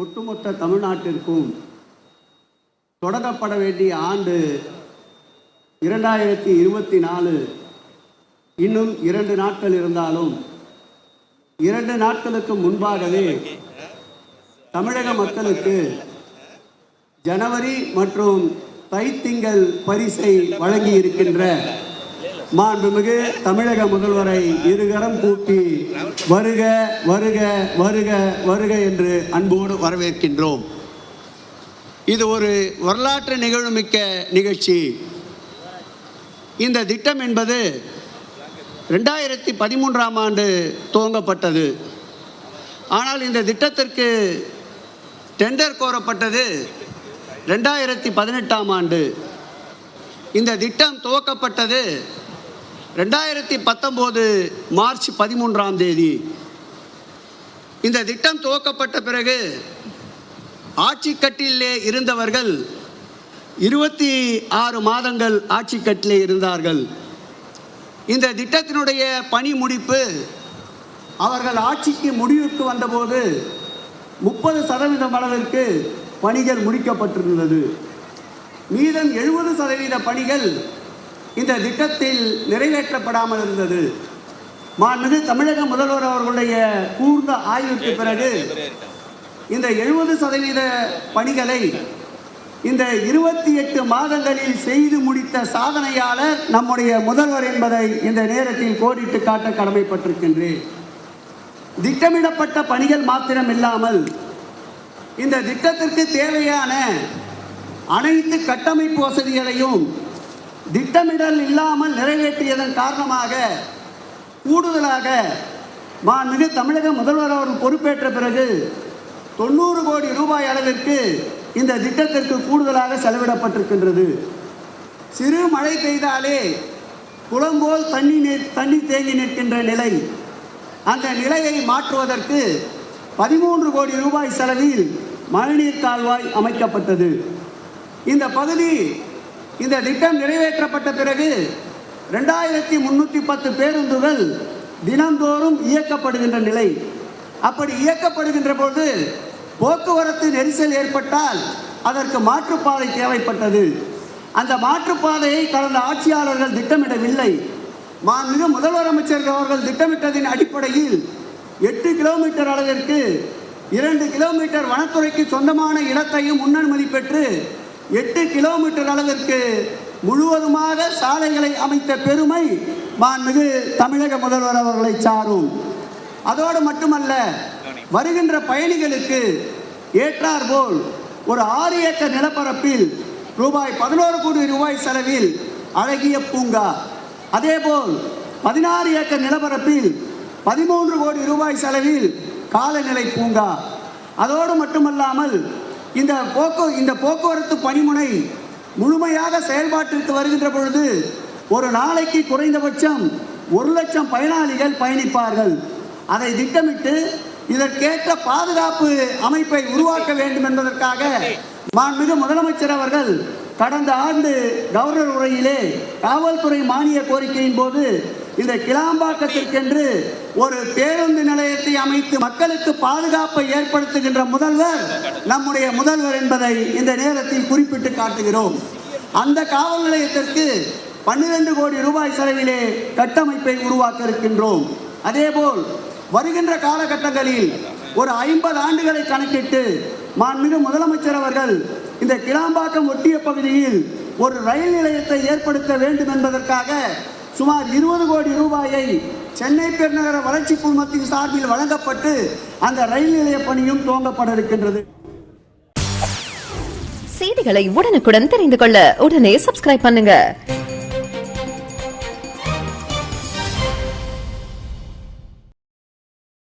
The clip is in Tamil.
ஒட்டுமொத்த தமிழ்நாட்டிற்கும் தொடங்கப்பட வேண்டிய ஆண்டு 2024 இன்னும் 2 நாட்கள் இருந்தாலும் 2 நாட்களுக்கு முன்பாகவே தமிழக மக்களுக்கு ஜனவரி மற்றும் தைத்திங்கள் பரிசை வழங்கி இருக்கின்ற மாண்புமிகு தமிழக முதல்வரை இருகரம் கூப்பி வருக வருக வருக வருக என்று அன்போடு வரவேற்கின்றோம். இது ஒரு வரலாற்று நிகழ்வுமிக்க நிகழ்ச்சி. இந்த திட்டம் என்பது 2013ஆம் ஆண்டு துவங்கப்பட்டது. ஆனால் இந்த திட்டத்திற்கு டெண்டர் கோரப்பட்டது 2018ஆம் ஆண்டு. இந்த திட்டம் துவக்கப்பட்டது 2019 மார்ச் 13ஆம் தேதி. இந்த திட்டம் துவக்கப்பட்ட பிறகு ஆட்சி கட்டிலே இருந்தவர்கள் 26 மாதங்கள் ஆட்சி கட்டிலே இருந்தார்கள். இந்த திட்டத்தினுடைய பணி முடிப்பு அவர்கள் ஆட்சிக்கு முடிவுக்கு வந்தபோது 30% அளவிற்கு பணிகள் முடிக்கப்பட்டிருந்தது. மீதம் 70% பணிகள் இந்த திட்டத்தில் நிறைவேற்றப்படாமல் இருந்தது. மாண்புமிகு தமிழக முதல்வர் அவர்களுடைய கூர்ந்த ஆய்வுக்கு பிறகு இந்த 70% பணிகளை இந்த 28 மாதங்களில் செய்து முடித்த சாதனையாளர் நம்முடைய முதல்வர் என்பதை இந்த நேரத்தில் கோடிட்டு காட்ட கடமைப்பட்டிருக்கின்றேன். திட்டமிடப்பட்ட பணிகள் மாத்திரம் இல்லாமல் இந்த திட்டத்திற்கு தேவையான அனைத்து கட்டமைப்பு வசதிகளையும் திட்டமிடல் இல்லாமல் நிறைவேற்றியதன் காரணமாக கூடுதலாக மாண்புமிகு தமிழக முதல்வர் அவர்கள் பொறுப்பேற்ற பிறகு 90 கோடி ரூபாய் அளவிற்கு இந்த திட்டத்திற்கு கூடுதலாக செலவிடப்பட்டிருக்கின்றது. சிறு மழை பெய்தாலே குளம் போல் தண்ணி தேங்கி நிற்கின்ற நிலை, அந்த நிலையை மாற்றுவதற்கு 13 கோடி ரூபாய் செலவில் மழைநீர் கால்வாய் அமைக்கப்பட்டது. இந்த பகுதி இந்த திட்டம் நிறைவேற்றப்பட்ட பிறகு 2310 பேருந்துகள் தினந்தோறும் இயக்கப்படுகின்ற நிலை. அப்படி இயக்கப்படுகின்ற போது போக்குவரத்து நெரிசல் ஏற்பட்டால் அதற்கு மாற்றுப்பாதை தேவைப்பட்டது. அந்த மாற்றுப்பாதையை கடந்த ஆட்சியாளர்கள் திட்டமிடவில்லை. மாண்புமிகு முதல்வர் அமைச்சர் அவர்கள் திட்டமிட்டதின் அடிப்படையில் 8 கிலோமீட்டர் அளவிற்கு 2 கிலோமீட்டர் வனத்துறைக்கு சொந்தமான இடத்தையும் முன்னனுமதி பெற்று 8 கிலோமீட்டர் அளவிற்கு முழுவதுமாக சாலைகளை அமைத்த பெருமை மாண்புமிகு தமிழக முதல்வர் அவர்களை சாரும். அதோடு மட்டுமல்ல, வருகின்ற பயணிகளுக்கு ஏற்றாற்போல் ஒரு 6 ஏக்கர் நிலப்பரப்பில் ரூபாய் 11 கோடி ரூபாய் செலவில் அழகிய பூங்கா, அதேபோல் 16 ஏக்கர் நிலப்பரப்பில் 13 கோடி ரூபாய் செலவில் காலநிலை பூங்கா. அதோடு மட்டுமல்லாமல் இந்த போக்குவரத்து பணிமுனை முழுமையாக செயல்பாட்டிற்கு வருகின்ற பொழுது ஒரு நாளைக்கு குறைந்தபட்சம் 1 லட்சம் பயனாளிகள் பயணிப்பார்கள். அதை திட்டமிட்டு இதற்கேற்ற பாதுகாப்பு அமைப்பை உருவாக்க வேண்டும் என்பதற்காக மாண்புமிகு முதலமைச்சர் அவர்கள் கடந்த ஆண்டு கவர்னர் உரையிலே காவல்துறை மானிய கோரிக்கையின் போது இந்த கிளாம்பாக்கத்திற்கென்று ஒரு பேருந்து நிலையத்தை அமைத்து மக்களுக்கு பாதுகாப்பை ஏற்படுத்துகின்ற முதல்வர் நம்முடைய முதல்வர் என்பதை இந்த நேரத்தில் குறிப்பிட்டு காட்டுகிறோம். அந்த காவல் நிலையத்திற்கு 12 கோடி ரூபாய் செலவிலே கட்டமைப்பை உருவாக்க இருக்கின்றோம். அதேபோல் வருகின்ற காலகட்டங்களில் ஒரு 50 ஆண்டுகளை கணக்கிட்டு மாண்புமிகு முதலமைச்சர் அவர்கள் இந்த கிளாம்பாக்கம் ஒட்டிய பகுதியில் ஒரு ரயில் நிலையத்தை ஏற்படுத்த வேண்டும் என்பதற்காக சுமார் 20 கோடி ரூபாயை சென்னை பெருநகர வளர்ச்சி குழுமத்தின் சார்பில் வழங்கப்பட்டு அந்த ரயில் நிலைய பணியும் துவங்கப்பட இருக்கின்றது. செய்திகளை உடனுக்குடன் தெரிந்து கொள்ள உடனே சப்ஸ்கிரைப் பண்ணுங்க.